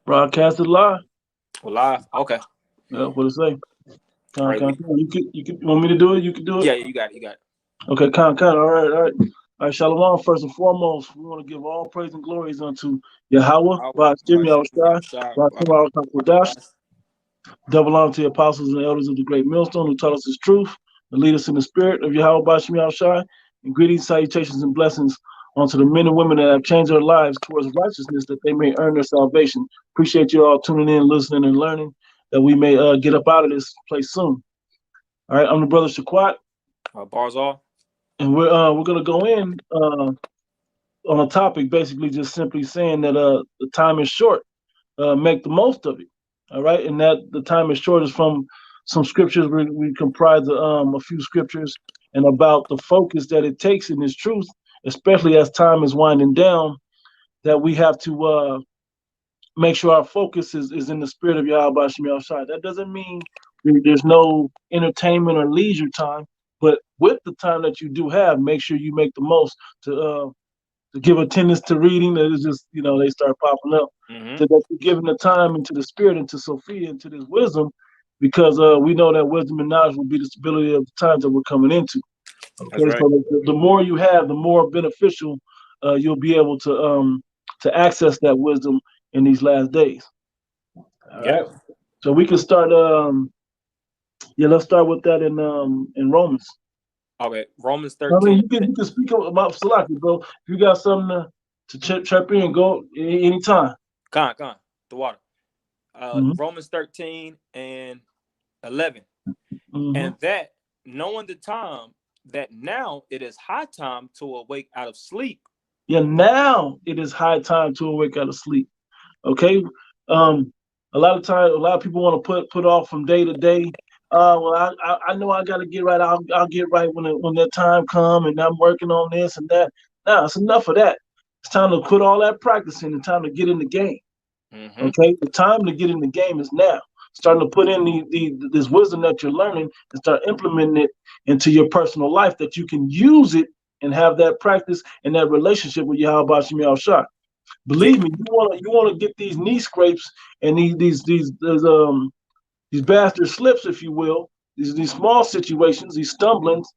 Broadcasted live. We're live. Okay. Yeah, what to say? All right. You want me to do it? You can do it. Yeah, you got it. You got it. Okay, con. All right, all right. All right, Shalom. First and foremost, we want to give all praise and glories unto Yahweh, I'll Ba'ashim Bashim Yahushua, Yahushua, Ba'ashim Al Rakakwadash. double honor to the apostles and elders of the great millstone who taught us his truth and lead us in the spirit of Yahweh, Ba'ashim Yahushua, and greetings, salutations, and blessings unto the men and women that have changed their lives towards righteousness that they may earn their salvation. Appreciate you all tuning in, listening, and learning that we may get up out of this place soon. All right, I'm the brother Shaquat, Barzal. and we're gonna go in on a topic, basically just simply saying that the time is short. Make the most of it. All right, and that the time is short is from some scriptures. We comprise a few scriptures and about the focus that it takes in this truth, especially as time is winding down. That we have to make sure our focus is in the spirit of Yahweh Shem Shai. That doesn't mean there's no entertainment or leisure time, but with the time that you do have, make sure you make the most to give attendance to reading. That is just, they start popping up. Mm-hmm. So that you're giving the time into the spirit, into Sophia, into this wisdom, because we know that wisdom and knowledge will be the stability of the times that we're coming into. That's Okay, right. so the more you have, the more beneficial you'll be able to access that wisdom in these last days. All Yep. right. So we can start. Let's start with that in Romans. Okay. Romans I mean, 13. you can speak about Salaki, bro. If you got something to chirp in, go anytime. Con. The water. Mm-hmm. Romans 13 and 11. Mm-hmm. And that, knowing the time, that now it is high time to awake out of sleep. Yeah, now it is high time to awake out of sleep. Okay. Um, a lot of time, a lot of people want to put off from day to day. Well, I know I got to get right. I'll get right when that time come, and I'm working on this and that. Now it's enough of that. It's time to quit all that practicing and time to get in the game. Mm-hmm. Okay, the time to get in the game is now. Starting to put in this wisdom that you're learning and start implementing it into your personal life that you can use it and have that practice and that relationship with Yahweh Shem Shah. Yeah. Believe me, you want to get these knee scrapes and these bastard slips, if you will, these small situations, these stumblings,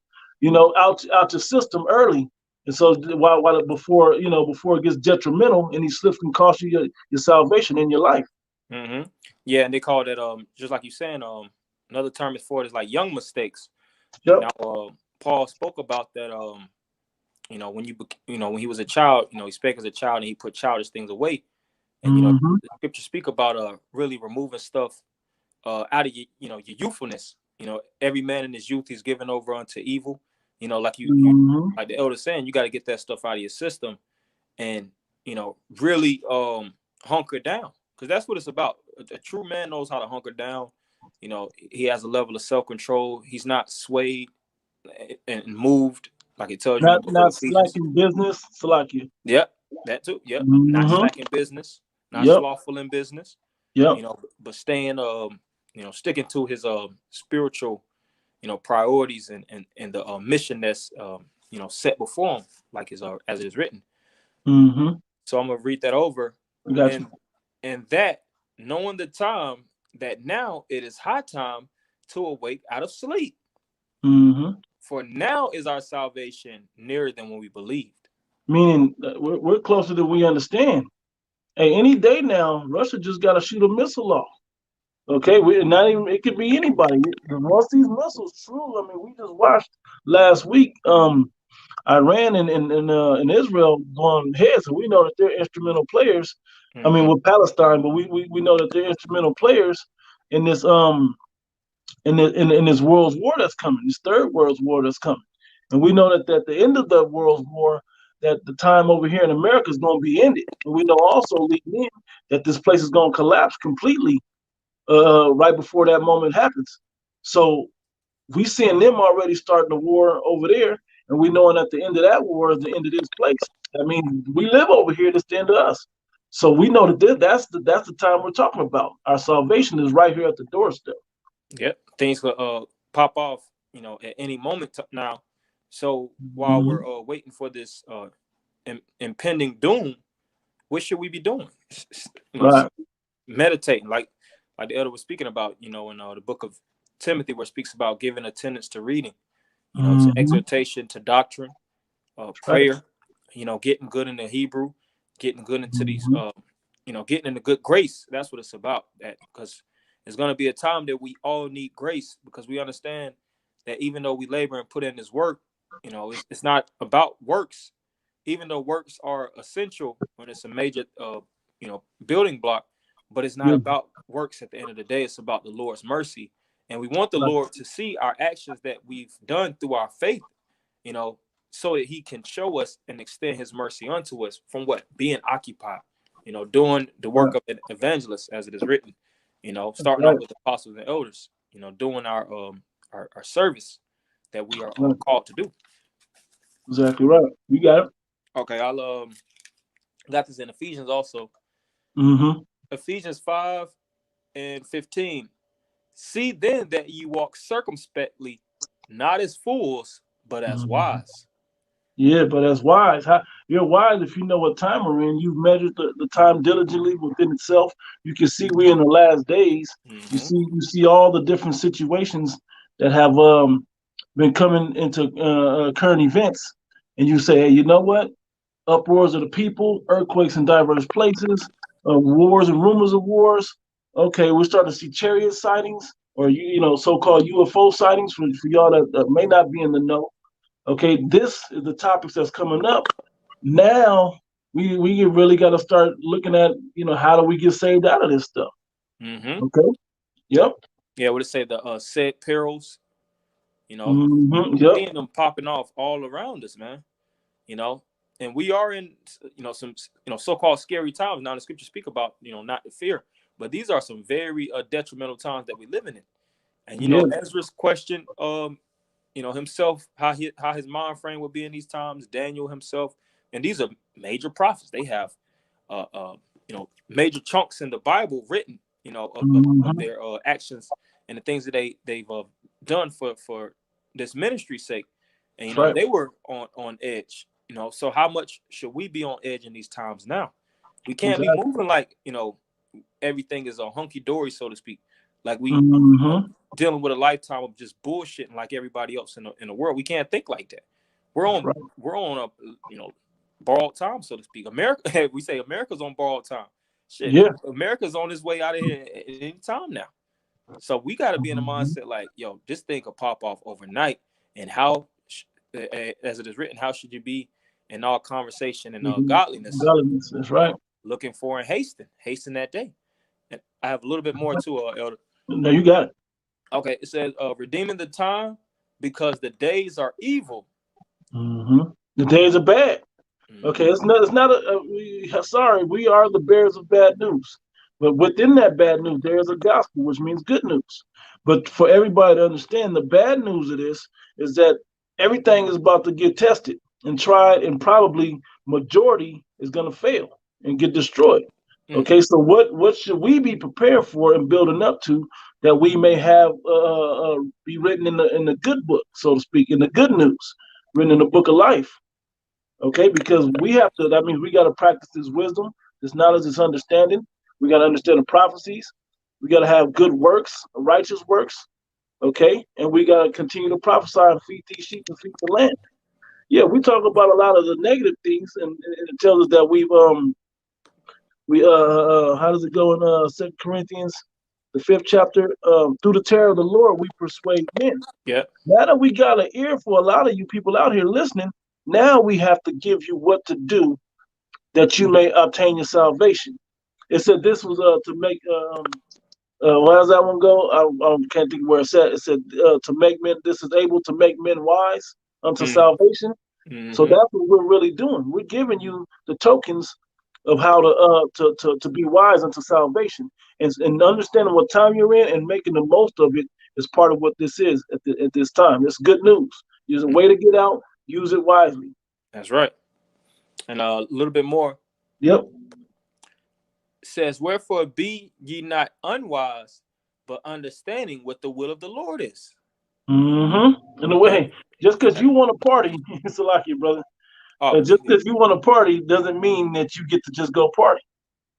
out your system early. And so while before it gets detrimental, and these slips can cost you your salvation in your life. Mm-hmm. Yeah, and they call that just like you saying another term is for it is like young mistakes. Yep. Now Paul spoke about that when he was a child, he spake as a child and he put childish things away. And Mm-hmm. the scripture speak about really removing stuff out of your youthfulness. Every man in his youth is given over unto evil. Like you Mm-hmm. like the elder saying, you got to get that stuff out of your system and really hunker down, because that's what it's about. A true man knows how to hunker down. He has a level of self-control. He's not swayed and moved, like it tells you in the book of Not Ephesians. slacking business, slacking. Yep, that too. Yep, not Mm-hmm. slacking business, not Yep. slothful in business. Yep. But staying sticking to his spiritual priorities and the mission that's set before him, like as it is written. Mm-hmm. So I'm gonna read that over, I got you. and that, knowing the time, that now it is high time to awake out of sleep. Mm-hmm. For now is our salvation nearer than when we believed. Meaning we're closer than we understand. Hey, any day now, Russia just got to shoot a missile off. Okay, we not even. It could be anybody. Once these missiles true, I mean, we just watched last week. Iran and Israel going head, so we know that they're instrumental players. I mean, Mm-hmm. with Palestine, but we know that they're instrumental players in this in this world's war that's coming, this third world's war that's coming, and we know that at the end of the world's war, that the time over here in America is going to be ended, and we know also leading in that this place is going to collapse completely right before that moment happens. So we seeing them already starting the war over there, and we knowing at the end of that war is the end of this place. I mean, we live over here. That's the end of us. So we know that that's the time we're talking about. Our salvation is right here at the doorstep. Yep, things could pop off, at any moment now. So while Mm-hmm. we're waiting for this impending doom, what should we be doing? Right. meditating, like the elder was speaking about, in the book of Timothy, where it speaks about giving attendance to reading, to exhortation, to doctrine, prayer, getting good in the Hebrew, getting good into these, getting into good grace. That's what it's about. That because it's going to be a time that we all need grace, because we understand that even though we labor and put in this work, it's not about works, even though works are essential when it's a major, building block, but it's not about works at the end of the day. It's about the Lord's mercy. And we want the Lord to see our actions that we've done through our faith, so that he can show us and extend his mercy unto us from being occupied, doing the work of an evangelist, as it is written, starting out with apostles and elders, doing our service that we are called to do. Exactly right. You got it. Okay, I'll got this in Ephesians also. Ephesians 5:15. See then that you walk circumspectly, not as fools, but as wise. Yeah, but as wise. You're wise if you know what time we're in. You've measured the time diligently within itself. You can see we're in the last days. You see all the different situations that have been coming into current events, and you say, hey, you know what? Uproars of the people, earthquakes in diverse places, wars and rumors of wars. Okay, we're starting to see chariot sightings, or so-called UFO sightings for y'all that may not be in the know. Okay, this is the topics that's coming up. Now we really got to start looking at how do we get saved out of this stuff. Okay. Yep. Yeah, what it say, the said perils, seeing them popping off all around us, man. And we are in some so-called scary times. Now the scriptures speak about not to fear, but these are some very detrimental times that we're living in. And Ezra's question, himself, how his mind frame would be in these times. Daniel himself, and these are major prophets. They have major chunks in the Bible written, of their actions and the things that they've done for this ministry's sake. And they were on edge. So how much should we be on edge in these times now? We can't be moving like everything is a hunky dory, so to speak. Like we dealing with a lifetime of just bullshitting like everybody else in the world. We can't think like that. We're on a borrowed time, so to speak. America, we say America's on borrowed time. Shit, America's on its way out of here at any time now. So we got to be in the mindset like, yo, this thing could pop off overnight. And how, as it is written, how should you be in all conversation and godliness? Godliness, that's right. Looking for and hasten that day. And I have a little bit more to Elder. No, you got it. Okay, it says redeeming the time because the days are evil. The days are bad. Okay, it's not sorry, we are the bearers of bad news. But within that bad news, there is a gospel, which means good news. But for everybody to understand, the bad news of this is that everything is about to get tested and tried, and probably majority is going to fail and get destroyed. Okay, so what should we be prepared for and building up to that we may have be written in the good book, so to speak, in the good news, written in the book of life? Okay, because we have to. That means we got to practice this wisdom, this knowledge, this understanding. We got to understand the prophecies. We got to have good works, righteous works. Okay, and we got to continue to prophesy and feed these sheep and feed the land. Yeah, we talk about a lot of the negative things, and it tells us that how does it go in 2 Corinthians, the 5th chapter? Through the terror of the Lord, we persuade men. Yeah. Now that we got an ear for a lot of you people out here listening, now we have to give you what to do that you may obtain your salvation. It said this was to make where does that one go? I can't think where it said. It said to make men. This is able to make men wise unto salvation. So that's what we're really doing. We're giving you the tokens of how to be wise unto salvation, and understanding what time you're in and making the most of it is part of what this is at this time. It's good news. There's a way to get out. Use it wisely. That's right. And a little bit more. Yep. It says, wherefore be ye not unwise, but understanding what the will of the Lord is. In a way, just because you want to party, it's like you, brother. Just because you want to party doesn't mean that you get to just go party.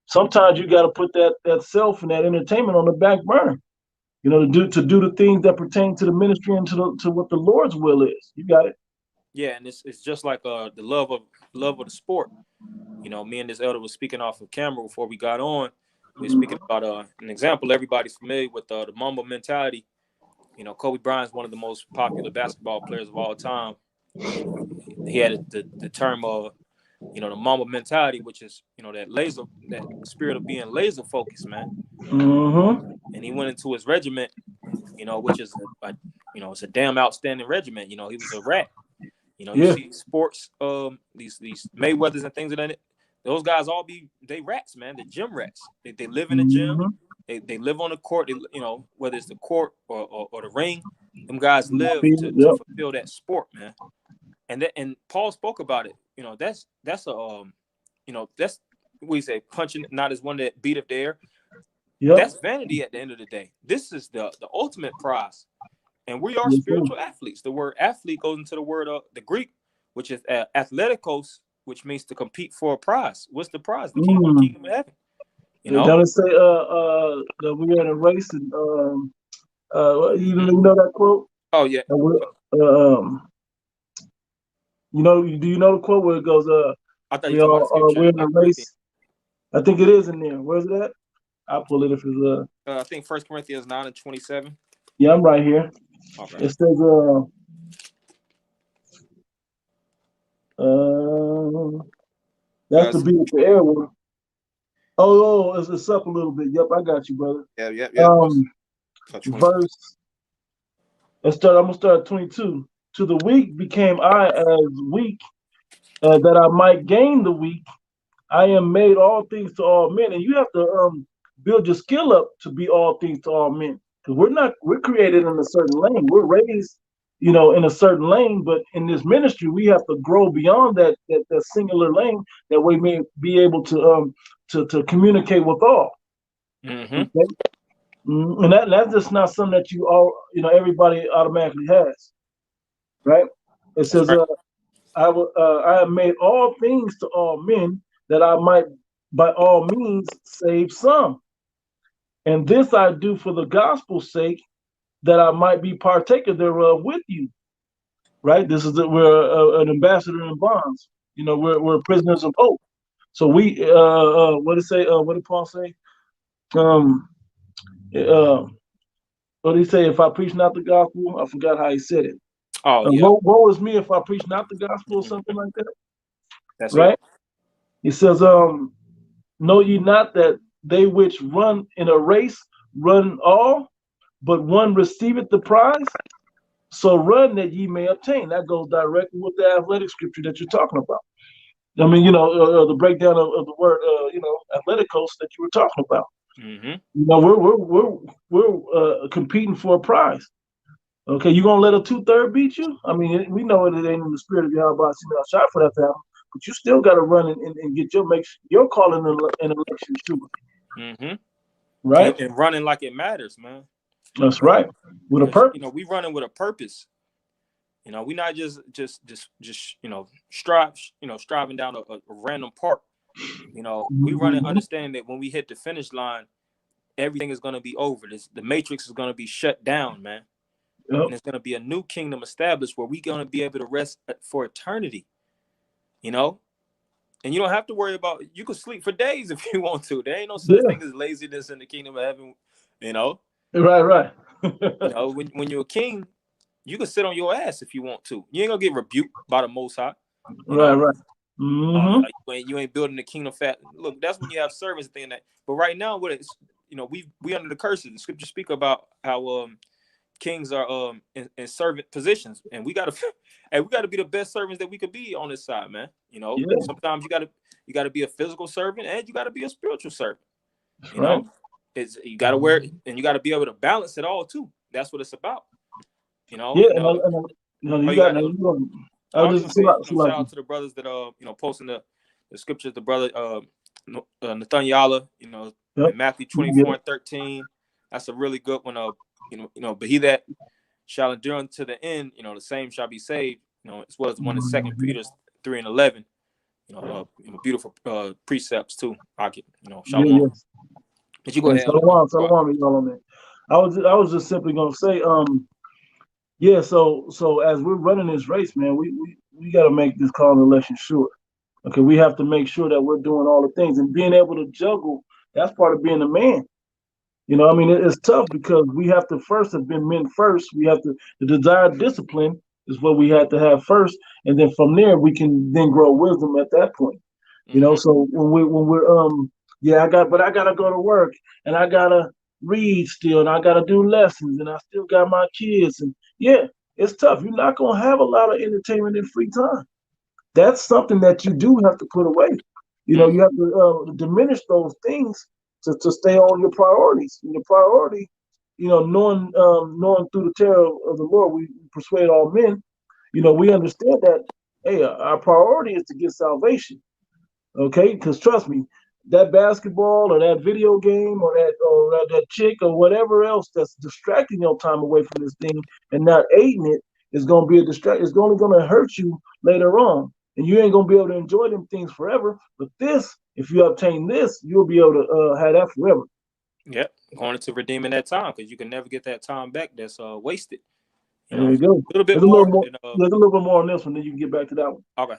sometimes you got to put that self and that entertainment on the back burner. To do the things that pertain to the ministry and to what the Lord's will is. You got it. Yeah, and it's just like the love of the sport. Me and this elder was speaking off of camera before we got on. We were speaking about an example everybody's familiar with, the Mamba mentality. Kobe Bryant's one of the most popular basketball players of all time. He had the term of, the Mamba mentality, which is, that spirit of being laser focused, man. Mm-hmm. And he went into his regiment, which is it's a damn outstanding regiment. He was a rat. You see sports, these Mayweathers and things of that. Those guys they rats, man. They're gym rats. They live in the gym. They live on the court. Whether it's the court or the ring, them guys live to fulfill that sport, man. And Paul spoke about it. That's a that's what you say, punching not as one that beat up the air. Yep. That's vanity at the end of the day. This is the ultimate prize. And we are spiritual athletes. The word athlete goes into the word of the Greek, which is athletikos, which means to compete for a prize. What's the prize? The kingdom of heaven. Don't it say that we're in a race and you know that quote? Oh yeah. Do you know the quote where it goes I thought you were talking about we're in a race? I think it is in there. Where's it at? I'll pull it if it's I think 1 Corinthians 9:27. Yeah, I'm right here. Okay. It says that's the beat of the air one. Oh, it's up a little bit. Yep, I got you, brother. Yeah. Verse. I'm gonna start at 22. To the weak became I as weak, that I might gain the weak. I am made all things to all men, and you have to build your skill up to be all things to all men. Because we're created in a certain lane. We're raised, in a certain lane, but in this ministry, we have to grow beyond that singular lane that we may be able to communicate with all. Mm-hmm. Okay? And that's just not something that everybody automatically has, right? It says, right. I have made all things to all men, that I might by all means save some. And this I do for the gospel's sake, that I might be partaker thereof with you. Right? This is we're an ambassador in bonds. We're prisoners of hope. So we what did it say? What did Paul say? What did he say? If I preach not the gospel, I forgot how he said it. Oh, yeah. Woe is me if I preach not the gospel or something like that. That's right. He says, know ye not that they which run in a race run all, but one receiveth the prize? So run that ye may obtain. That goes directly with the athletic scripture that you're talking about. I mean, the breakdown of the word, athletikos that you were talking about. Mm-hmm. We're competing for a prize. Okay, you gonna let a 2/3 beat you? I mean, we know it ain't in the spirit of Yahweh shot for that to happen, but you still got to run and get your calling and election too. Mm-hmm. Right, and running like it matters, man. That's right. With a purpose. We running with a purpose. We not just striving down a random park. We running understanding that when we hit the finish line, everything is going to be over. The matrix is going to be shut down, man. Yep. And it's going to be a new kingdom established where we're going to be able to rest for eternity. And you don't have to worry about, you can sleep for days if you want to. There ain't no such thing as laziness in the kingdom of heaven, Right. When you're a king, you can sit on your ass if you want to. You ain't gonna get rebuked by the Most High. Right. Mm-hmm. You ain't building the kingdom fat. Look, that's when you have servants thing that. But right now, what it's we under the curses. The scriptures speak about how kings are in servant positions, and we gotta be the best servants that we could be on this side, man. Sometimes you gotta be a physical servant, and you gotta be a spiritual servant. Right. You gotta wear it, and you gotta be able to balance it all too. That's what it's about. Yeah. I'll just say shout out to the brothers that posting the scriptures. The brother Nathaniel, in Matthew 24:13. That's a really good one. But he that shall endure unto the end, the same shall be saved. As well as the one in 2 Peter 3:11. beautiful precepts too. I can, Yeah, shalom. yeah. But you go And ahead. Salawam, y'all on that. I was just simply gonna say, yeah. So as we're running this race, man, we got to make this call and election sure. Okay, we have to make sure that we're doing all the things and being able to juggle. That's part of being a man. I mean, it's tough because we have to first have been men first. We have to the desired discipline is what we had to have first, and then from there we can then grow wisdom at that point. So when we're yeah, I gotta go to work and I gotta read still and I gotta do lessons and I still got my kids and yeah, it's tough. You're not gonna have a lot of entertainment and free time. That's something that you do have to put away. You have to diminish those things to stay on your priorities. And your priority, knowing through the terror of the Lord, we persuade all men. We understand that, hey, our priority is to get salvation. Okay, because trust me, that basketball or that video game or that chick or whatever else that's distracting your time away from this thing and not aiding it is going to be a distract. It's only going to hurt you later on, and you ain't going to be able to enjoy them things forever. But this, if you obtain this, you'll be able to have that forever. Yep, going into redeeming that time because you can never get that time back. That's wasted. There you go. A little bit There's more. There's a little bit more on this one, then you can get back to that one. Okay.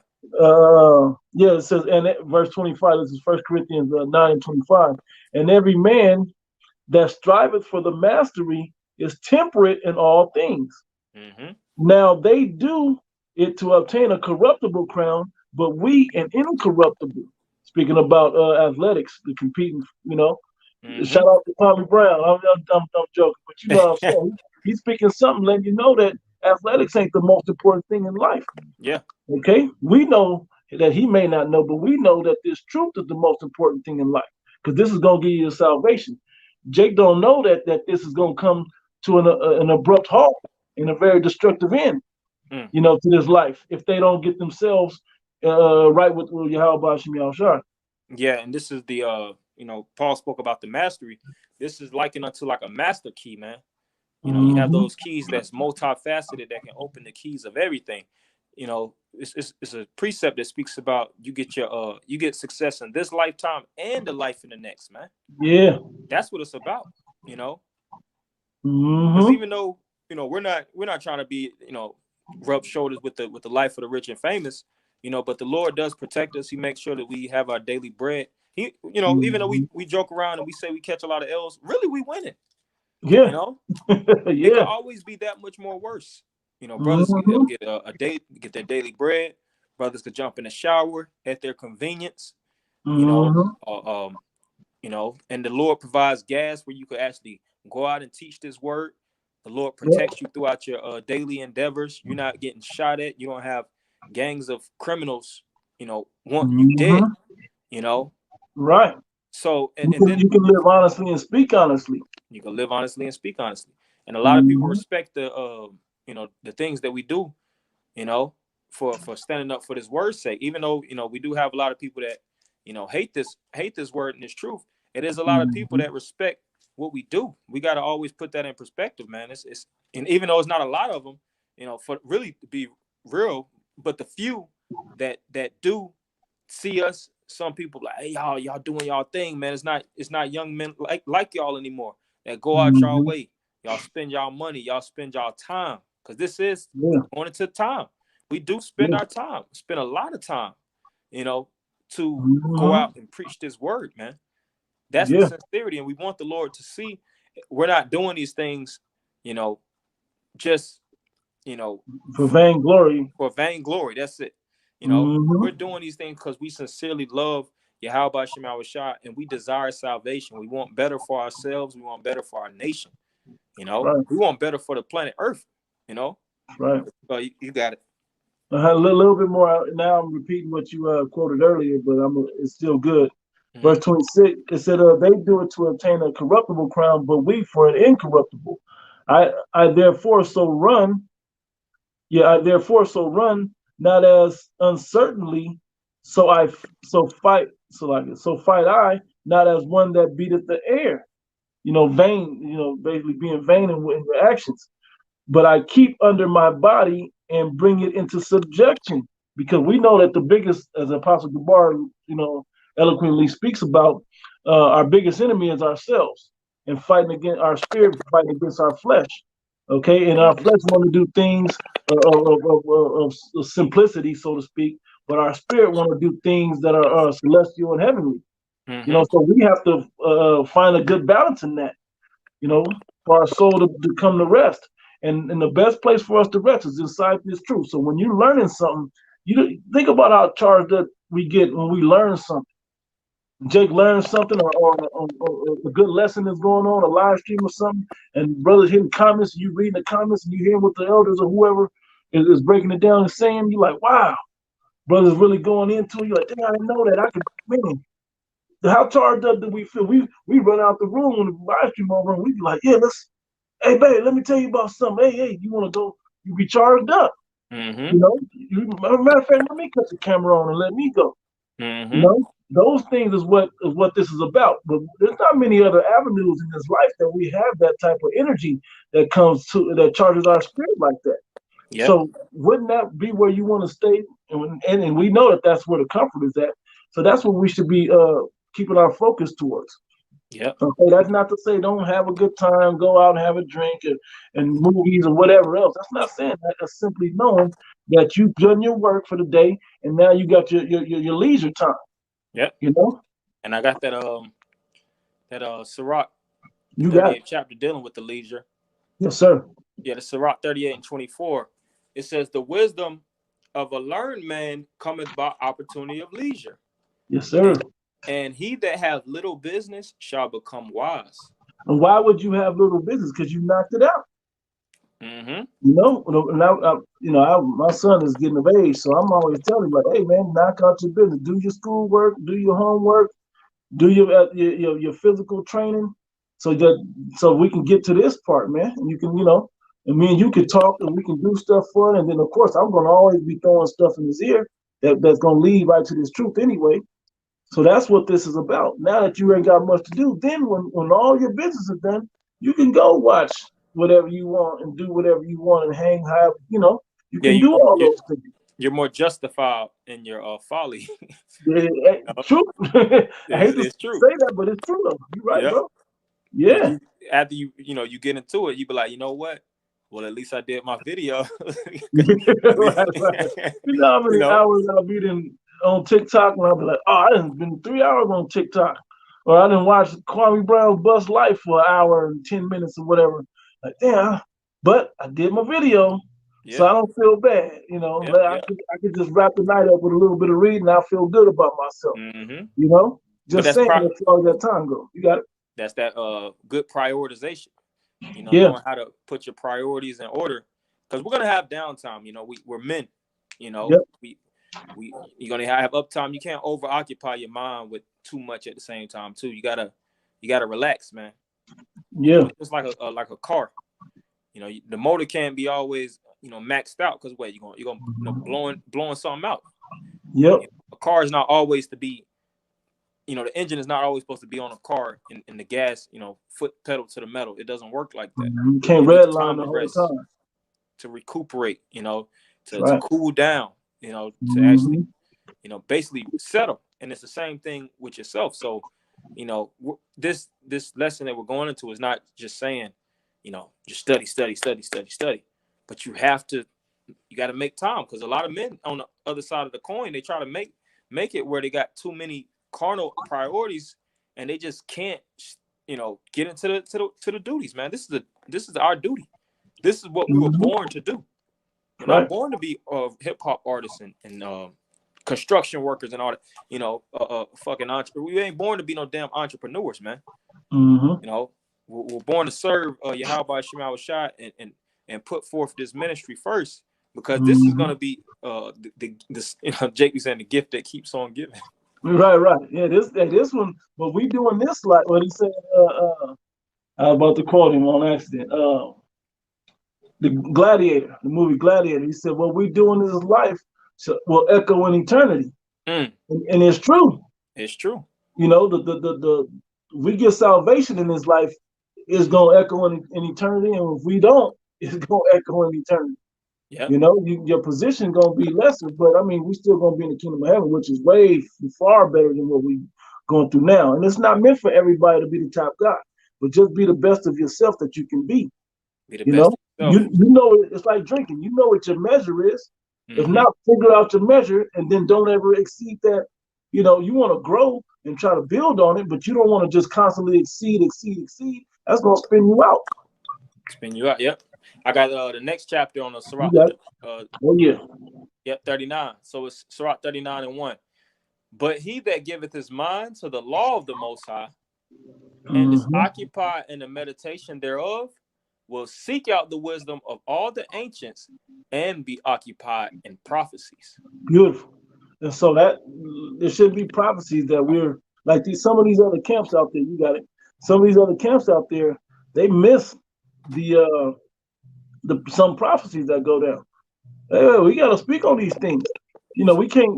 Yeah, it says, and verse 25, this is 1 Corinthians 9 and 25. And every man that striveth for the mastery is temperate in all things. Mm-hmm. Now they do it to obtain a corruptible crown, but we an incorruptible. Speaking about athletics, the competing, Mm-hmm. Shout out to Tommy Brown. I'm joking, but you know what I'm saying. He's speaking something, letting you know that athletics ain't the most important thing in life. Yeah. Okay, we know that he may not know, but we know that this truth is the most important thing in life because this is gonna give you salvation. Jake don't know that this is gonna come to an abrupt halt and a very destructive end. To this life if they don't get themselves right with Yahweh Hashem Yahushua. Yeah, and this is the Paul spoke about the mastery. This is likened unto like a master key, man. You have those keys that's multifaceted that can open the keys of everything. It's a precept that speaks about you get success in this lifetime and the life in the next, man. Yeah, that's what it's about. Because mm-hmm. even though we're not trying to be rub shoulders with the life of the rich and famous, but the Lord does protect us. He makes sure that we have our daily bread. He, even though we joke around and we say we catch a lot of L's, really we winning. Yeah. It could always be that much more worse. Brothers get their daily bread. Brothers could jump in the shower at their convenience. And the Lord provides gas where you could actually go out and teach this word. The Lord protects you throughout your daily endeavors. You're not getting shot at. You don't have gangs of criminals, wanting you dead. Right. So then you can live honestly and speak honestly. You can live honestly and speak honestly. And a lot of people respect the the things that we do, for standing up for this word's sake. Even though, we do have a lot of people that, hate this word and this truth. It is a lot of people that respect what we do. We got to always put that in perspective, man. And even though it's not a lot of them, for really to be real, but the few that do see us, some people like, hey, y'all doing y'all thing, man. It's not young men like y'all anymore that go out y'all way. Y'all spend y'all money, y'all spend y'all time. Because this is going into time. We do spend our time, spend a lot of time, to go out and preach this word, man. That's the sincerity. And we want the Lord to see we're not doing these things, just, for vainglory. For vainglory. That's it. We're doing these things because we sincerely love Yahweh Shem Yahushua and we desire salvation. We want better for ourselves. We want better for our nation. We want better for the planet Earth. Right. You got it. A little bit more. Now I'm repeating what you quoted earlier, but it's still good. Verse 26, it said, they do it to obtain a corruptible crown, but we for an incorruptible. I therefore so run. Yeah, I therefore so run, not as uncertainly, so fight I, not as one that beateth the air. Vain, basically being vain in your actions. But I keep under my body and bring it into subjection, because we know that the biggest, as Apostle Gabar, eloquently speaks about, our biggest enemy is ourselves, and fighting against our spirit, fighting against our flesh. Okay, and our Mm-hmm. flesh want to do things of simplicity, so to speak, but our spirit want to do things that are celestial and heavenly. Mm-hmm. So we have to find a good balance in that, for our soul to come to rest. And the best place for us to rest is inside this truth. So when you're learning something, you think about how charged that we get when we learn something. Jake learns something, or a good lesson is going on, a live stream or something, and brothers hitting comments, you reading the comments, and you hear what the elders or whoever is breaking it down and saying, you're like, wow, brothers really going into it. You're like, dang, I didn't know that. I could, man, how charged up do we feel? We run out the room when the live stream over, and we be like, yeah, hey, babe, let me tell you about something. Hey, you want to go? You be charged up. Mm-hmm. Matter of fact, let me cut the camera on and let me go. Mm-hmm. Those things is what this is about. But there's not many other avenues in this life that we have that type of energy that charges our spirit like that. Yep. So wouldn't that be where you want to stay? And we know that that's where the comfort is at. So that's what we should be keeping our focus towards. Yep. Okay, that's not to say don't have a good time, go out and have a drink and movies or whatever else. That's not saying that. That's simply knowing that you've done your work for the day and now you got your leisure time. Yep. And I got that Sirach, You got it. 38th chapter dealing with the leisure. Yes, sir. Yeah, the Sirach 38 and 24. It says the wisdom of a learned man cometh by opportunity of leisure. Yes, sir. And he that hath little business shall become wise. And why would you have little business? Because you knocked it out. Mm-hmm. Now, my son is getting of age, so I'm always telling him, like, hey, man, knock out your business. Do your schoolwork, do your homework, do your physical training, so we can get to this part, man. And you can, and me and you can talk, and we can do stuff fun. And then, of course, I'm going to always be throwing stuff in his ear that's going to lead right to this truth anyway. So that's what this is about. Now that you ain't got much to do, then when all your business is done, you can go watch whatever you want and do whatever you want and hang high. You can do all those things. You're more justified in your folly. True. I hate to true. say that, but it's true though. You're right, bro. Yeah. After you get into it, you be like, you know what? Well, at least I did my video. right. You know how many hours I'll be on TikTok when I'll be like, oh, I done been 3 hours on TikTok. Or I didn't watch Kwame Brown's Bust Life for an hour and 10 minutes or whatever. Like, damn, but I did my video, so I don't feel bad. I could just wrap the night up with a little bit of reading. I feel good about myself. Mm-hmm. Just saying as far as that time goes. You got it. That's that good prioritization. Knowing how to put your priorities in order, because we're gonna have downtime. We're men. You're gonna have uptime. You can't over occupy your mind with too much at the same time too. You gotta relax, man. Yeah. It's like a car. The motor can't be always maxed out, because you're gonna blowing something out. Yep. A car is not always to be. The engine is not always supposed to be on a car and the gas, foot pedal to the metal. It doesn't work like that. You can't redline the whole time. To recuperate, to cool down, to actually, basically settle. And it's the same thing with yourself. So, this lesson that we're going into is not just saying, just study. But you got to make time, because a lot of men on the other side of the coin, they try to make it where they got too many carnal priorities and they just can't get into the duties, man. This is our duty. This is what we were born to do. We're not born to be hip-hop artists and construction workers and all that, fucking entrepreneur. We ain't born to be no damn entrepreneurs, man. We're born to serve Yahweh Shema Shai and put forth this ministry first, because this is going to be Jake was saying, the gift that keeps on giving. Right. Yeah, this one, but we doing this like what he said. I was about to quote him on accident. The Gladiator, the movie Gladiator. He said, "What we doing in this life will echo in eternity," and it's true. It's true. The we get salvation in this life, is gonna echo in eternity, and if we don't, it's gonna echo in eternity. Yeah. You know, your position gonna be lesser, but I mean, we still gonna be in the kingdom of heaven, which is way far better than what we going through now. And it's not meant for everybody to be the top guy, but just be the best of yourself that you can be. Be the You best know, of yourself. you know it's like drinking. You know what your measure is. If Mm-hmm. not, figure out your measure and then don't ever exceed that. You know, you want to grow and try to build on it, but you don't want to just constantly exceed. That's gonna spin you out. Spin you out. Yep. I got the next chapter on the You Sirach. got it. Oh yeah. Yep, 39. So it's Sirach 39 and 1. But he that giveth his mind to the law of the Most High and is Mm-hmm. occupied in the meditation thereof will seek out the wisdom of all the ancients and be occupied in prophecies. Beautiful. And so that there should be prophecies that we're like these some of these other camps out there. You got it. Some of these other camps out there, they miss the some prophecies that go down. Hey, we got to speak on these things. You know, we can't.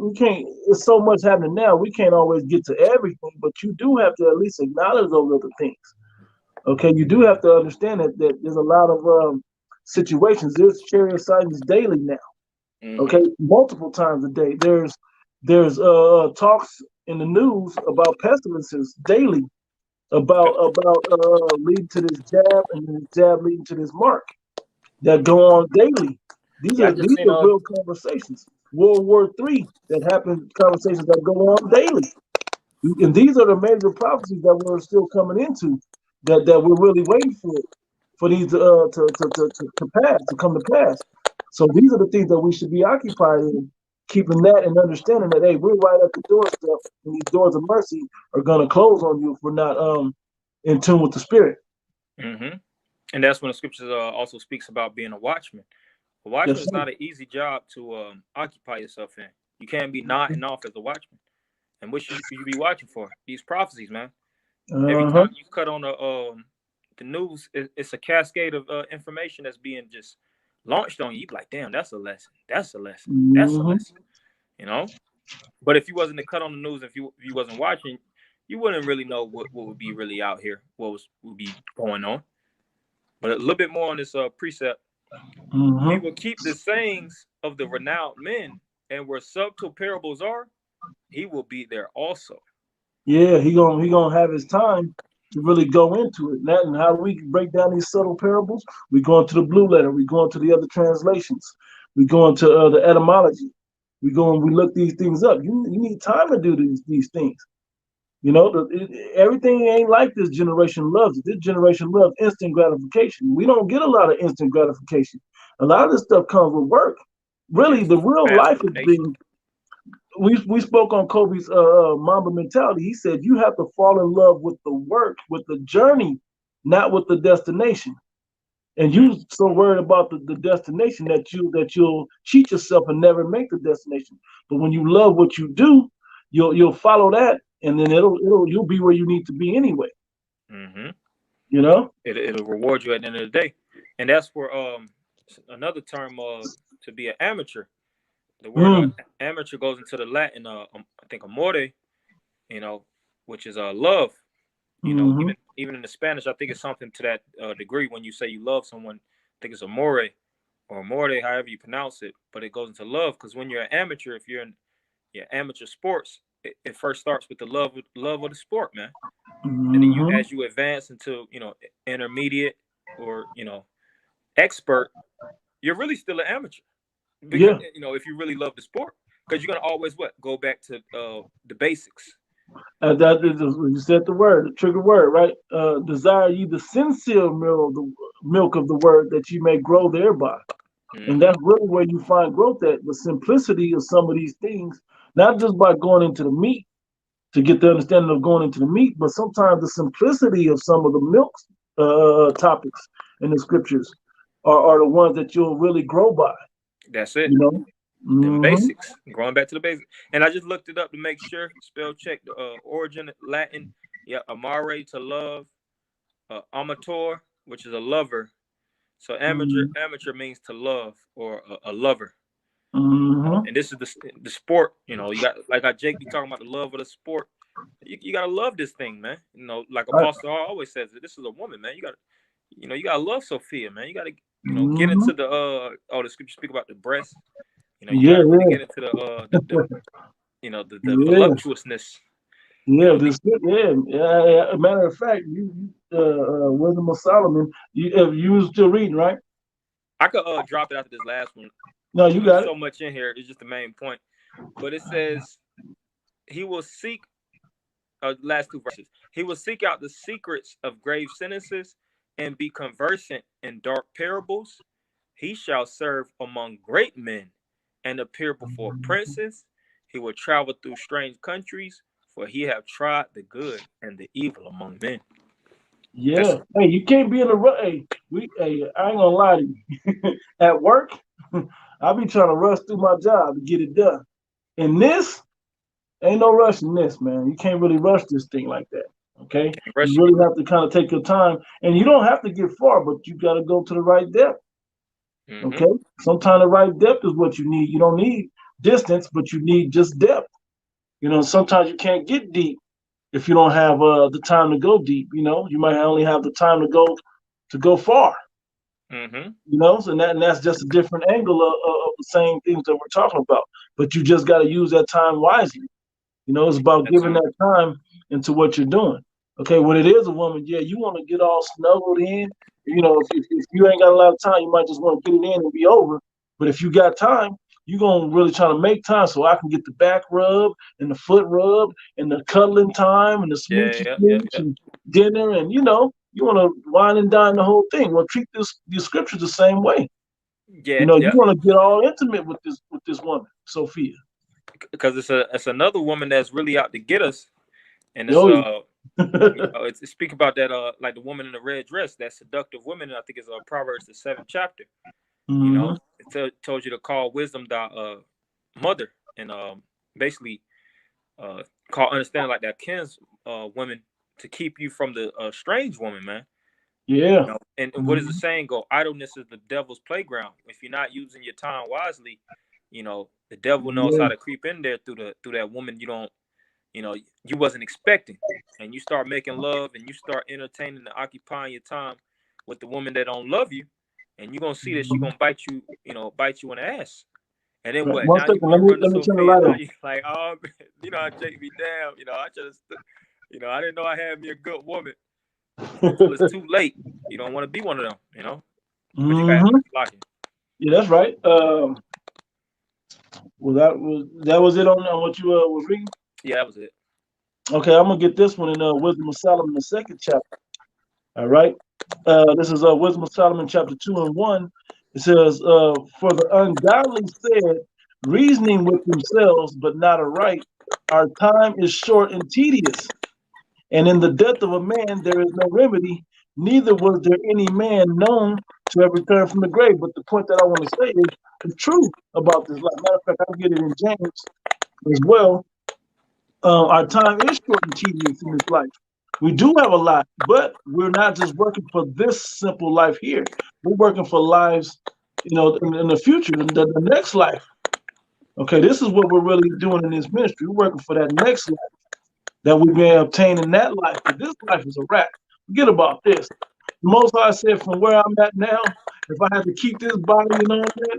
It's so much happening now. We can't always get to everything, but you do have to at least acknowledge those other things. Okay, you do have to understand that there's a lot of situations. There's chariot sightings daily now. Mm-hmm. Okay, multiple times a day. There's talks in the news about pestilences daily, about leading to this jab and this jab leading to this mark that go on daily. These Yeah, I are just these seen are real conversations. World War III that happen conversations that go on daily, and these are the major prophecies that we're still coming into that we're really waiting for these to pass to come to pass. So these are the things that we should be occupied in, keeping that and understanding that hey, we're right at the doorstep, and these doors of mercy are gonna close on you if we're not in tune with the spirit. Mm-hmm. And that's when the scriptures also speaks about being a watchman. A Yes, watchman is sir. not an easy job to occupy yourself in. You can't be nodding off as a watchman. And what you be watching for? These prophecies, man. Every Uh huh. time you cut on the news, it's a cascade of information that's being just launched on you. You be like, damn, that's a lesson. That's a lesson. That's a Mm-hmm. lesson. You know. But if you wasn't to cut on the news, if you wasn't watching, you wouldn't really know what would be really out here, would be going on. But a little bit more on this precept. He Mm-hmm. will keep the sayings of the renowned men, and where subtle parables are, he will be there also. Yeah, he gonna have his time to really go into it. And how we break down these subtle parables, we go into the blue letter, we go into the other translations, we go into the etymology, we go and we look these things up. You need time to do these things. You know, everything ain't like this generation loves it. This generation loves instant gratification. We don't get a lot of instant gratification. A lot of this stuff comes with work. Really, Yes, the real fast life food has nation. been we spoke on Kobe's Mamba mentality. He said you have to fall in love with the work, with the journey, not with the destination. And Mm, you so worried about the destination that you'll cheat yourself and never make the destination. But when you love what you do, you'll follow that, and then you'll be where you need to be anyway. mm-hmm. You know. It'll reward you at the end of the day, and that's for another term to be an amateur. The word Mm, amateur goes into the Latin, I think amore, you know, which is love. You know, mm-hmm. even in the Spanish, I think it's something to that degree. When you say you love someone, I think it's amore or amore, however you pronounce it. But it goes into love because when you're an amateur, if you're in amateur sports, it first starts with the love of the sport, man. And then Mm-hmm. as you advance into intermediate or expert, you're really still an amateur because Yeah. if you really love the sport, because you're gonna always go back to the basics. That is, you said the word, the trigger word, right? Desire ye the sincere milk of the word that you may grow thereby. And Mm-hmm. that's really where you find growth at the simplicity of some of these things, not just by going into the meat to get the understanding of going into the meat, but sometimes the simplicity of some of the milk topics in the scriptures are the ones that you'll really grow by, That's it. you know? Them Mm-hmm. basics. Going back to the basics. And I just looked it up to make sure. Spell check the origin Latin. Yeah, amare to love. Amator, which is a lover. So amateur means to love or a lover. Mm-hmm. And this is the sport. You got like how Jake be talking about the love of the sport. You gotta love this thing, man. Like Right. Apostle always says, this is a woman, man. You gotta love Sophia, man. You gotta You know, get Mm-hmm. into the scripture speak about the breast. You know, you got Yeah, to really yeah, get into the you know the yeah, voluptuousness. You yeah. know, Yeah. Matter of fact, Wisdom of Solomon. You was still reading, right? I could drop it after this last one. No, you It's got it. so much in here. It's just the main point. But it says he will seek last two verses. He will seek out the secrets of grave sentences and be conversant in dark parables. He shall serve among great men and appear before princes. He will travel through strange countries, for he have tried the good and the evil among men. Yeah. That's Hey, you can't be in a rush. Hey, I ain't gonna lie to you. At work, I be trying to rush through my job to get it done. In this, ain't no rush in this, man. You can't really rush this thing like that. Okay. can't You rush it. really have to kind of take your time, and you don't have to get far, but you got to go to the right depth. Mm-hmm. Okay. Sometimes the right depth is what you need. You don't need distance, but you need just depth. Sometimes you can't get deep if you don't have the time to go deep. You might only have the time to go far. Mm-hmm. And that's just a different angle of the same things that we're talking about. But you just got to use that time wisely. It's about That giving time. that time into what you're doing. Okay, when it is a woman, yeah, you want to get all snuggled in. If you ain't got a lot of time, you might just want to get it in and be over. But if you got time, you're going to really try to make time so I can get the back rub and the foot rub and the cuddling time and the Yeah, smoochy yeah, yeah, smooch yeah. and dinner. And, you want to wine and dine the whole thing. Well, treat these scriptures the same way. Yeah, You yeah. want to get all intimate with this woman, Sophia. Because it's another woman that's really out to get us, and it's Yo, it's speak about that like the woman in the red dress, that seductive woman. I think it's Proverbs the 7th chapter. You hmm know, it told you to call wisdom thy mother, and basically call understanding like that kins woman to keep you from the strange woman, man. Yeah. And what does the hmm saying go? Idleness is the devil's playground. If you're not using your time wisely, the devil knows Yeah. how to creep in there through that woman you wasn't expecting, and you start making love and you start entertaining and occupying your time with the woman that don't love you, and you're gonna see that she Mhm. gonna bite you in the ass. And then Right. what? One Now you second. want Let to me run to let me turn the Sophia. light Now on. you like, oh, I take me down. I should have, I didn't know I had me a good woman until it's too late. You don't want to be one of them. But you got hmm locking. Yeah, that's right. That was it on what you was reading. Yeah, that was it. Okay, I'm gonna get this one in Wisdom of Solomon, the second chapter. All right. This is Wisdom of Solomon, chapter 2:1. It says, "For the ungodly said, reasoning with themselves, but not aright. Our time is short and tedious, and in the death of a man there is no remedy. Neither was there any man known to have returned from the grave." But the point that I want to say is true about this life. Matter of fact, I'll get it in James as well. Our time is short and tedious in this life. We do have a lot, but we're not just working for this simple life here. We're working for lives, in the future, the next life. Okay, this is what we're really doing in this ministry. We're working for that next life that we may obtain in that life. But this life is a wrap. Forget about this. The Most High said, from where I'm at now, if I had to keep this body and all that,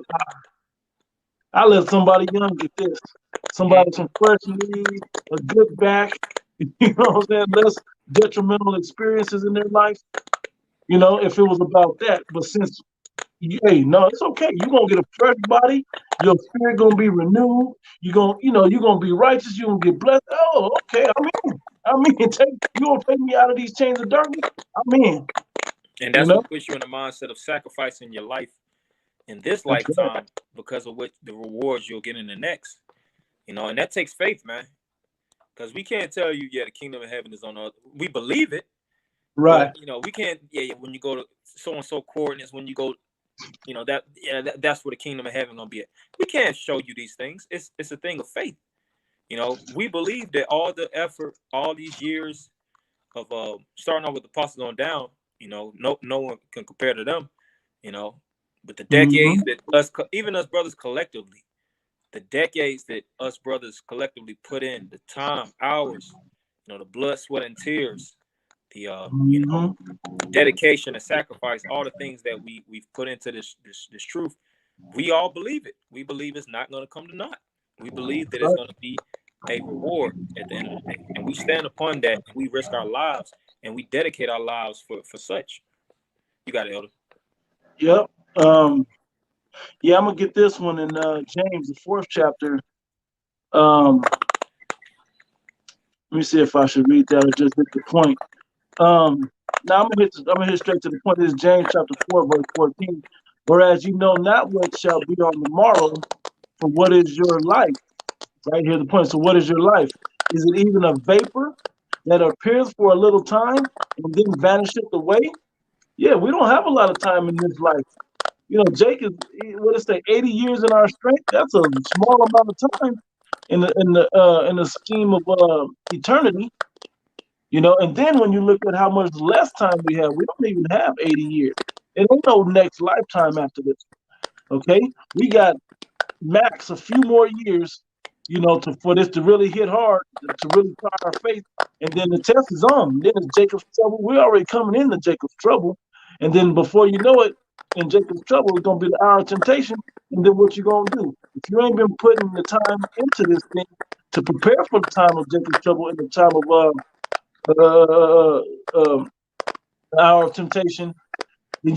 I let somebody young get this. Somebody Mm-hmm. some fresh knees, a good back, what I'm saying, less detrimental experiences in their life. If it was about that. But since hey, no, it's okay. You're gonna get a fresh body, your spirit gonna be renewed, you're gonna be righteous, you're gonna get blessed. Oh, okay, you gonna take me out of these chains of darkness? I'm in, And you that's know? what puts you in the mindset of sacrificing your life in this That's right. lifetime because of what the rewards you'll get in the next. And that takes faith, man. Because we can't tell you, yeah, the kingdom of heaven is on earth. We believe it, but Right. we can't. Yeah, when you go to so and so coordinates, when you go, that's where the kingdom of heaven gonna be at. We can't show you these things. It's a thing of faith. We believe that all the effort, all these years of starting off with the apostles on down, no one can compare to them. You know, but the decades Mm-hmm. that even us brothers collectively, the decades that us brothers collectively put in, the time, hours, the blood, sweat, and tears, the Mm-hmm. dedication and sacrifice, all the things that we've put into this truth. We all believe it. We believe it's not going to come to naught. We believe that it's going to be a reward at the end of the day, and we stand upon that. And we risk our lives, and we dedicate our lives for such. You got it, Elder. Yep. Yeah, I'm gonna get this one in James, the 4th chapter. Let me see if I should read that or just hit the point. Now I'm gonna hit straight to the point. This is James chapter 4, verse 14. Whereas you know not what shall be on the morrow, for what is your life? Right here, the point. So, what is your life? Is it even a vapor that appears for a little time and then vanisheth away? Yeah, we don't have a lot of time in this life. You know, Jake is what it say, 80 years in our strength. That's a small amount of time in the scheme of eternity. You know, and then when you look at how much less time we don't even have 80 years. It ain't no next lifetime after this. Okay, we got max a few more years, you know, for this to really hit hard, to really try our faith, and then the test is on. Then it's Jacob's trouble. We're already coming into Jacob's trouble, and then before you know it, in Jacob's trouble, it's gonna be the hour of temptation. And then what you gonna do? If you ain't been putting the time into this thing to prepare for the time of Jacob's trouble and the time of hour of temptation, then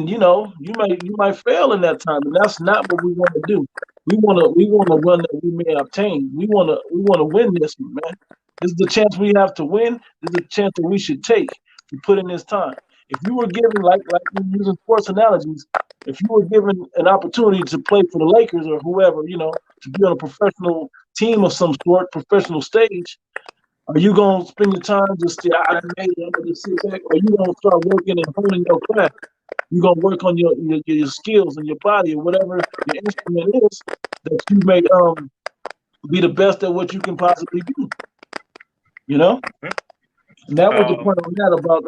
you know you might fail in that time, and that's not what we want to do. We want to run that we may obtain. We want to win this one, man. This is the chance we have to win. This is a chance that we should take to put in this time. If you were given, like using sports analogies, if you were given an opportunity to play for the Lakers or whoever, you know, to be on a professional team of some sort, professional stage, are you gonna spend your time just I'm gonna just sit back, or you gonna start working and honing your craft? You're gonna work on your skills and your body or whatever your instrument is that you may be the best at what you can possibly be. You know, and that was the point on that about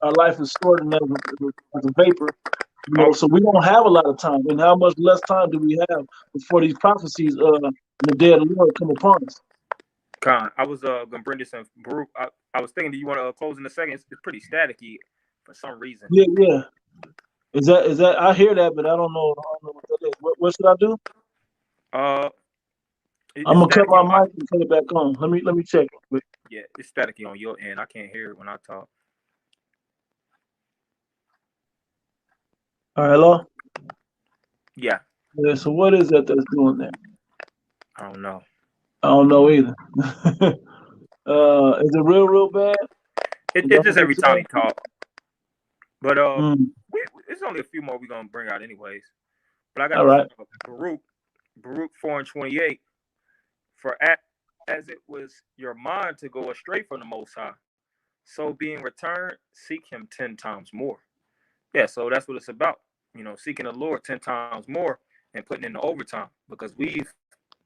our life is short and as a vapor. You know, so we don't have a lot of time, and how much less time do we have before these prophecies in the day of the Lord come upon us? Con, I was gonna bring this in. Baruch, I was thinking, do you want to close in a second? It's pretty staticky for some reason. Yeah. Is that? I hear that, but I don't know what that is. What should I do? I'm gonna cut my mic and turn it back on. Let me check it quick. Yeah, it's staticky on your end. I can't hear it when I talk. All right, hello. Yeah. Yeah. So what is that that's doing that? I don't know. I don't know either. Is it real bad? It's just every time he talk. But it's only a few more we're gonna bring out anyways. But I got right. Baruch 4:28. For as it was your mind to go astray from the Most High, so being returned, seek Him 10 times more. Yeah, so that's what it's about. You know, seeking the Lord 10 times more and putting in the overtime, because we've,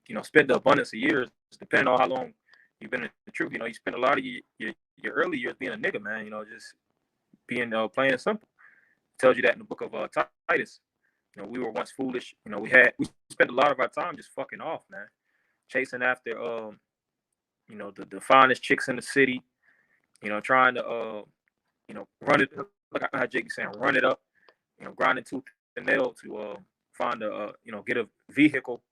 you know, spent the abundance of years, depending on how long you've been in the truth. You know, you spent a lot of your early years being a nigga, man. You know, just being plain and simple. It tells you that in the book of Titus. You know, we were once foolish. You know, we spent a lot of our time just fucking off, man, chasing after you know, the finest chicks in the city. You know, trying to you know, run it, like how Jake is saying, run it up. You know, grinding tooth and nail to find you know, get a vehicle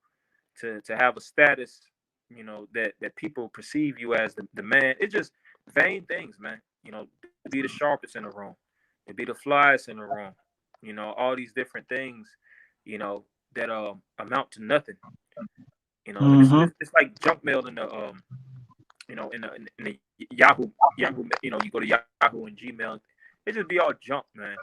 to have a status, you know, that people perceive you as the man. It's just vain things, man. You know, to be the sharpest in the room, to be the flyest in the room. You know, all these different things, you know, that amount to nothing. You know, it's like junk mail in the you know, in the Yahoo, you know, you go to Yahoo and Gmail. It just be all junk, man.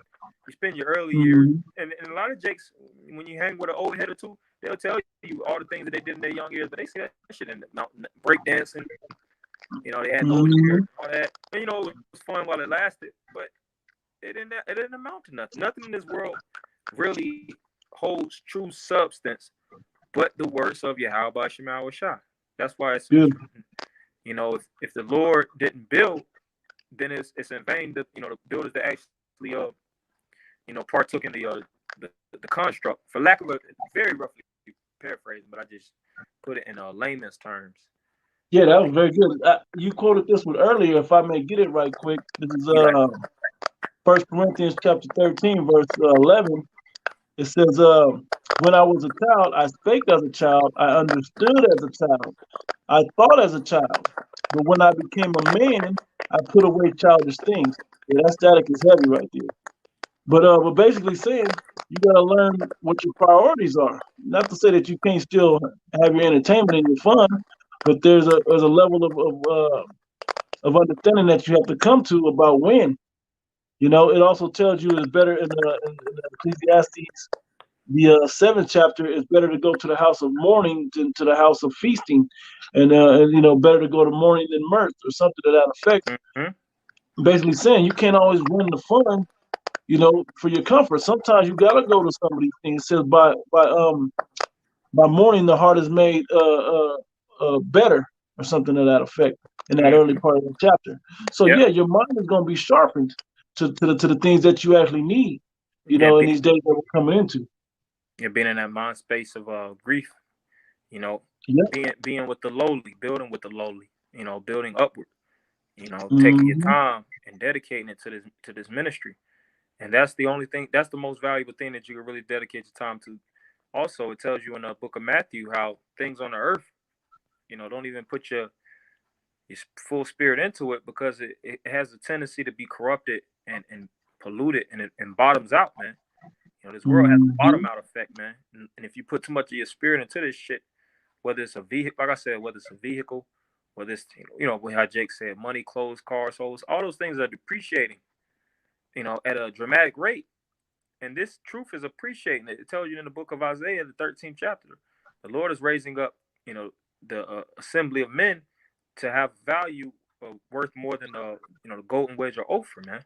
You spend your early years, and a lot of Jakes, when you hang with an old head or two, they'll tell you all the things that they did in their young years, but they see that shit in the mountain, breakdancing. You know, they had no hair, all that. And, you know, it was fun while it lasted, but it didn't amount to nothing. Nothing in this world really holds true substance but the words of Yahweh Shema Shah. That's why it's important. You know, if the Lord didn't build, then it's in vain that, you know, the builders that actually you know, partook in the construct, for lack of a very roughly paraphrasing, but I just put it in layman's terms. Yeah, that was very good. You quoted this one earlier. If I may get it right quick, this is You got it. 1 Corinthians chapter 13, verse 11. It says, "When I was a child, I spake as a child. I understood as a child. I thought as a child. But when I became a man, I put away childish things." Yeah, that static is heavy right there. But basically saying you gotta learn what your priorities are. Not to say that you can't still have your entertainment and your fun, but there's a level of understanding that you have to come to about when. You know, it also tells you it's better in Ecclesiastes, the seventh chapter, it's better to go to the house of mourning than to the house of feasting, and you know, better to go to mourning than mirth, or something to that effect. Mm-hmm. Basically saying you can't always run the fun, you know, for your comfort. Sometimes you gotta go to some of these things. It says by mourning the heart is made better, or something to that effect, in that early Mm-hmm. part of the chapter. So Yep. yeah, your mind is gonna be sharpened to the things that you actually need, you Yeah. know, in these days that we're coming into. Yeah. Being in that mind space of grief. You know, Yeah. being with the lowly, building with the lowly. You know, building upward. You know, taking your Hmm. time and dedicating it to this ministry. And that's the only thing. That's the most valuable thing that you can really dedicate your time to. Also, it tells you in the book of Matthew how things on the earth, you know, don't even put your full spirit into it because it has a tendency to be corrupted and polluted and bottoms out, man. You know, this world has a bottom Hmm. out effect, man. And if you put too much of your spirit into this shit, whether it's a vehicle, like I said, whether it's a vehicle, whether it's, you know, how Jake said, money, clothes, cars, souls, all those things are depreciating, you know, at a dramatic rate. And this truth is appreciating it. It tells you in the book of Isaiah, the 13th chapter, the Lord is raising up, you know, the assembly of men to have value worth more than you know, the golden wedge or Ophir, man.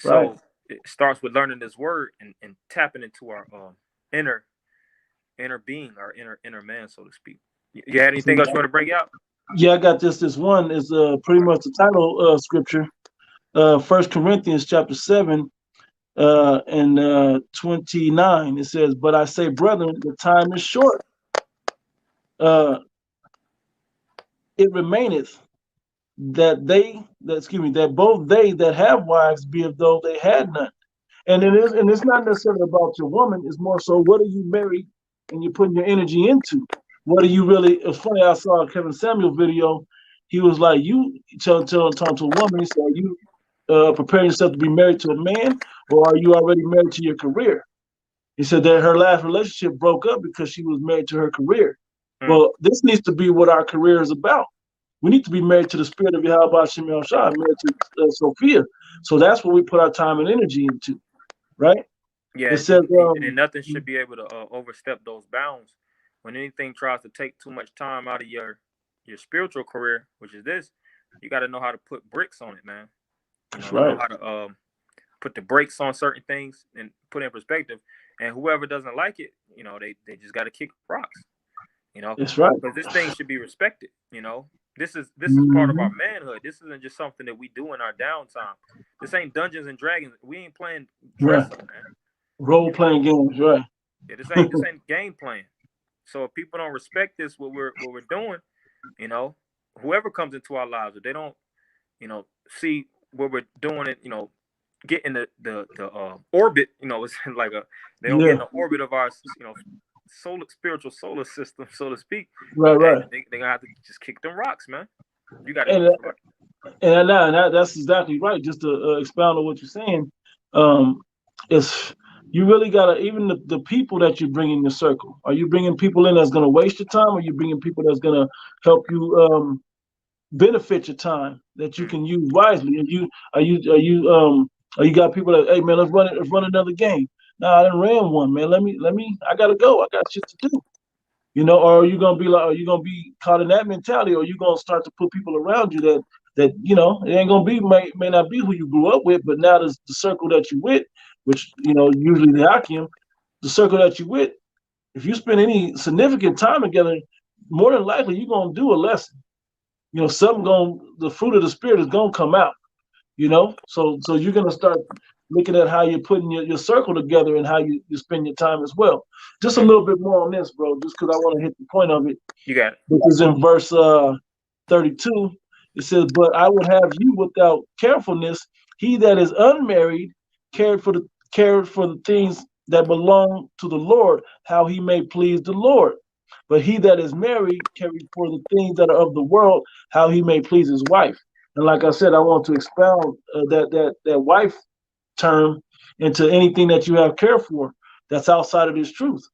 Right. So it starts with learning this word and tapping into our inner being, our inner man, so to speak. You had anything else you want to bring out? Yeah, I got this. This one is pretty much the title scripture. 1 Corinthians chapter 7 and 29. It says, "But I say, brethren, the time is short. Uh, it remaineth that both they that have wives be as though they had none." And it's not necessarily about your woman. It's more so, what are you married and you're putting your energy into? What are you really? It's funny. I saw a Kevin Samuel video. He was like, "You talking to a woman." He said, "Are you preparing yourself to be married to a man, or are you already married to your career?" He said that her last relationship broke up because she was married to her career. Mm. Well, this needs to be what our career is about. We need to be married to the spirit of Yahweh Shem Shah, married to Sophia. So that's what we put our time and energy into, right? Yeah, It says, and nothing should be able to overstep those bounds. When anything tries to take too much time out of your spiritual career, which is this, you got to know how to put bricks on it, man. You that's know right. how to put the brakes on certain things and put it in perspective. And whoever doesn't like it, you know, they just got to kick rocks. You know, That's right. because this thing should be respected. You know, this is part of our Hmm. manhood. This isn't just something that we do in our downtime. This ain't Dungeons and Dragons. We ain't playing dress Right. up, man. Role You know, playing games, right? yeah, this ain't game playing. So if people don't respect this, what we're doing, you know, whoever comes into our lives, if they don't, you know, see what we're doing, it, you know, get in the orbit, you know, it's like they don't get in Yeah. the orbit of our, you know, spiritual solar system, so to speak. Right. And Right. they gonna have to just kick them rocks, man. You got to And just right. that's exactly right. Just to expound on what you're saying, um, it's you really gotta, even the people that you bring in your circle. Are you bringing people in that's gonna waste your time, or are you bringing people that's gonna help you benefit your time that you Mm. can use wisely? And you got people that, hey man, let's run another game. Nah, I done ran one, man. Let me I gotta go. I got shit to do. You know, or are you gonna be caught in that mentality, or are you gonna start to put people around you that you know, it ain't gonna be, may not be who you grew up with, but now there's the circle that you with, which, you know, usually the Hakim, the circle that you with, if you spend any significant time together, more than likely you're gonna do a lesson. You know, the fruit of the spirit is gonna come out, you know. So you're gonna start looking at how you're putting your circle together and how you spend your time as well. Just a Mm. little bit more on this, bro, just because I want to hit the point of it. You got it. This is in verse 32, it says, "But I would have you without carefulness. He that is unmarried cared for the things that belong to the Lord, how he may please the Lord. But he that is married carried for the things that are of the world, how he may please his wife." And like I said, I want to expound that wife term into anything that you have care for that's outside of this truth.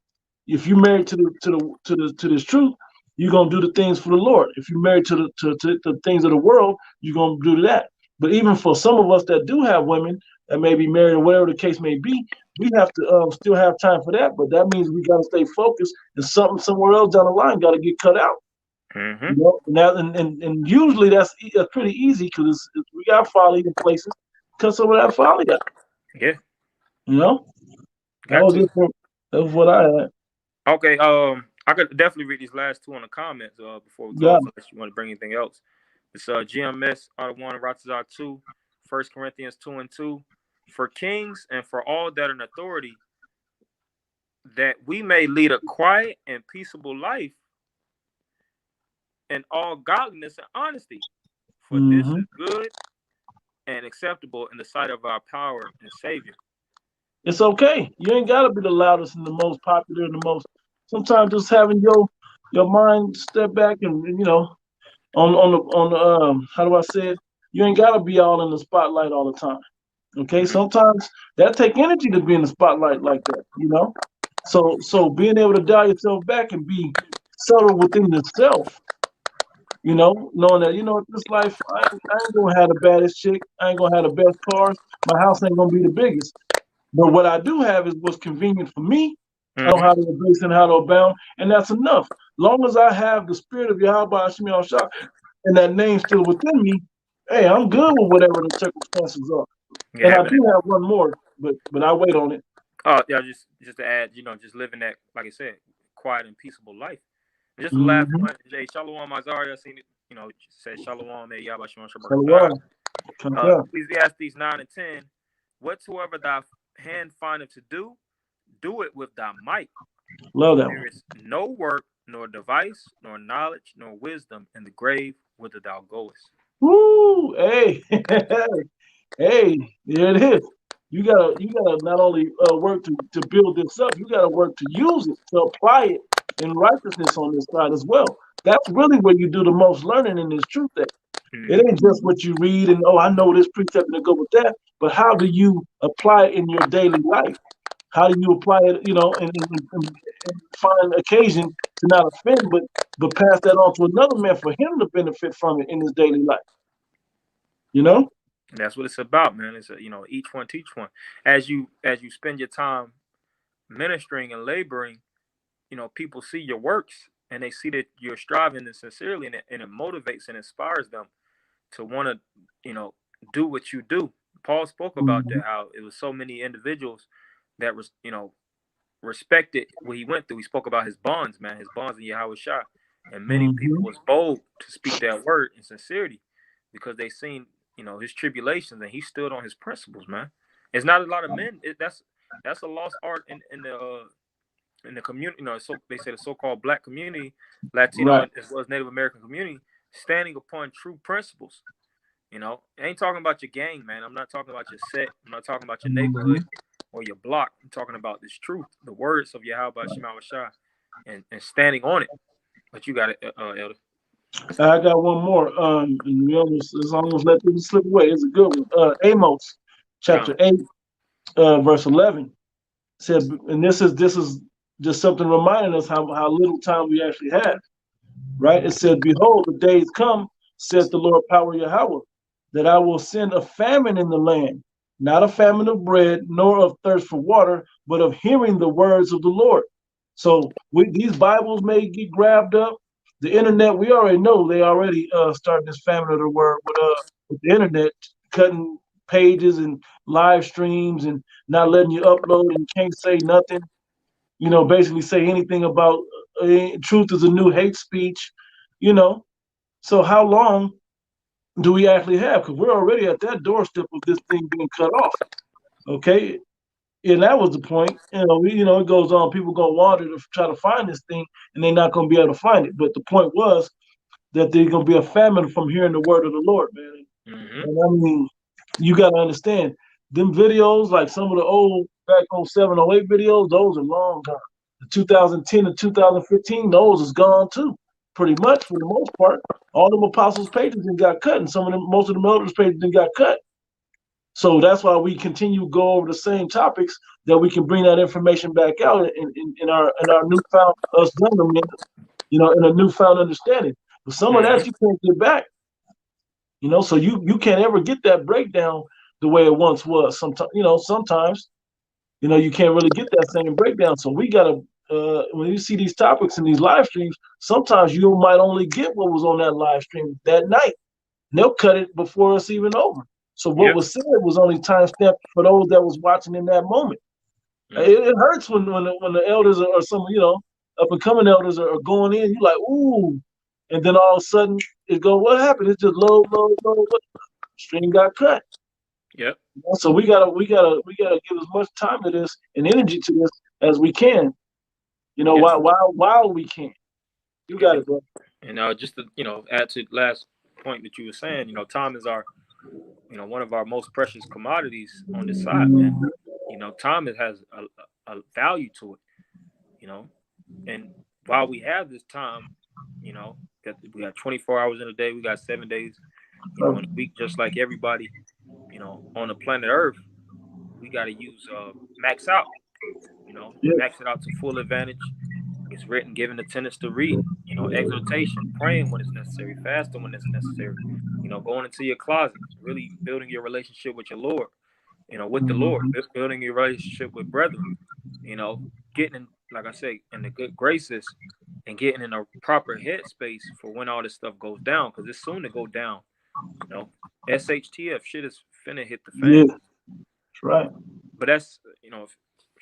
If you're married to this truth, you're gonna do the things for the Lord. If you're married to the things of the world, you're gonna do that. But even for some of us that do have women that may be married or whatever the case may be, we have to still have time for that. But that means we gotta stay focused, and something somewhere else down the line got to get cut out. Mm-hmm. You know, and usually that's pretty easy because we got folly in places. Cut some of that folly out. Yeah, You know, that got was to. just that was what I had. Okay, I could definitely read these last two on the comments before we Yeah. close, unless you want to bring anything else. It's GMS out 1, Ratazar 2, 1 Corinthians 2 and 2. For kings and for all that are in authority, that we may lead a quiet and peaceable life in all godliness and honesty. For this Mm-hmm. is good and acceptable in the sight of our power and Savior. It's okay. You ain't gotta be the loudest and the most popular and the most. Sometimes just having your mind step back and you know on the how do I say it? You ain't gotta be all in the spotlight all the time. Okay. Mm-hmm. Sometimes that take energy to be in the spotlight like that. You know. So being able to dial yourself back and be subtle within yourself. You know, knowing that this life I ain't gonna have the baddest chick. I ain't gonna have the best cars. My house ain't gonna be the biggest. But what I do have is what's convenient for me. I know Mm-hmm. how to embrace and how to abound, and that's enough. Long as I have the spirit of Yahweh Hashem Shah and that name still within me, hey, I'm good with whatever the circumstances are. Yeah, And I having do it. have one more, but I wait on it. Oh, yeah, just to add, just living that, like I said, quiet and peaceable life. And just the last Mm-hmm. one, Jay, Shalom Azaria, seen it, said Shalom, Yabba Shalom Shabbat. Shalom. Come down. Ecclesiastes 9 and 10. Whatsoever thy hand findeth to do it with thy might. Love For that one. there is no work, nor device, nor knowledge, nor wisdom in the grave whither thou goest. Woo! Hey, hey, there it is. You gotta not only work to build this up, you gotta work to use it, to apply it in righteousness on this side as well. That's really where you do the most learning in this truth. That it Mm-hmm. ain't just what you read and I know this precept and go with that, but how do you apply it in your daily life? How do you apply it, and find occasion to not offend, but pass that on to another man for him to benefit from it in his daily life? You know? That's what it's about, man. It's each one teach one. As you spend your time ministering and laboring, people see your works and they see that you're striving and sincerely, and it motivates and inspires them to want to, do what you do. Paul spoke about Mm-hmm. that, how it was so many individuals that was, respected what he went through. He spoke about his bonds, man, his bonds in Yahweh Shah. And many people Mm-hmm. was bold to speak that word in sincerity because they seen, his tribulations, and he stood on his principles, man. It's not a lot of men. That's a lost art in the community, so they say the so-called black community, Latino, Right. and as well as Native American community, standing upon true principles. I ain't talking about your gang, man. I'm not talking about your set. I'm not talking about your Mm-hmm. neighborhood or your block. I'm talking about this truth, the words of Yahweh Shema Shah, and standing on it. But you got it, Elder. I got one more. And we almost let this slip away. It's a good one. Amos, chapter Come. 8, verse 11 said, and this is just something reminding us how little time we actually have. Right? It said, "Behold, the days come," saith the Lord Power Yahweh, "that I will send a famine in the land, not a famine of bread, nor of thirst for water, but of hearing the words of the Lord." So these Bibles may get grabbed up. The internet, we already know they already started this famine of the word with the internet, cutting pages and live streams and not letting you upload and you can't say nothing. Basically say anything about truth is a new hate speech. You know, so how long do we actually have? Because we're already at that doorstep of this thing being cut off. Okay, and that was the point. It goes on. People gonna wander to try to find this thing, and they're not gonna be able to find it. But the point was, that there's gonna be a famine from hearing the word of the Lord, man. And I mean, you gotta understand them videos, like some of the old back 07, 08 videos, those are long gone. The 2010 and 2015, those is gone too, pretty much for the most part. All them apostles' pages then got cut, and some of them, most of the elders' pages then got cut. So that's why we continue to go over the same topics, that we can bring that information back out in our newfound us gentlemen, you know, in a newfound understanding. But some of that you can't get back, you know. So you can't ever get that breakdown the way it once was. Sometimes, you know, you can't really get that same breakdown. So we gotta when you see these topics in these live streams, sometimes you might only get what was on that live stream that night. And they'll cut it before it's even over. So what was said was only time stamped for those that was watching in that moment. It hurts when the elders or some, you know, up and coming elders are going in. You're like, ooh, and then all of a sudden it go, what happened? It's just low. Stream got cut. Yep. You know, so we gotta give as much time to this and energy to this as we can. You know, while we can. You got it, bro. And just to, you know, add to the last point that you were saying, you know, time is our, you know, one of our most precious commodities on this side, man. You know, time has a value to it, you know. And while we have this time, you know, we got 24 hours in a day, we got 7 days, you know, in a week, just like everybody, you know, on the planet Earth. We got to use max out, you know, max it out to full advantage. It's written, given the tenets to read, you know, exhortation, praying when it's necessary, fasting when it's necessary, you know, going into your closet, really building your relationship with your Lord, you know, with the Lord, building your relationship with brethren, you know, getting in, like I say, in the good graces and getting in a proper headspace for when all this stuff goes down, because it's soon to go down, you know. SHTF shit is finna hit the fan. Yeah, that's right. But that's, you know,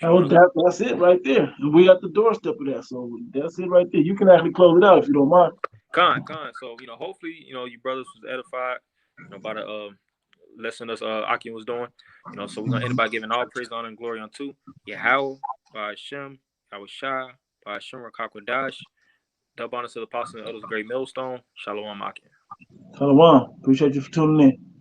that's it right there. And we at the doorstep of that. So that's it right there. You can actually close it out if you don't mind. Con. So, you know, hopefully, you know, you brothers was edified, you know, by the lesson us Akim was doing. You know, so we're gonna end by giving all praise, honor, and glory unto Yahweh, by Hashem, Yahushua, by Hashem Rakakwadash. Double honor to the apostle and others, great millstone. Shalom Akim. Shalom. Appreciate you for tuning in.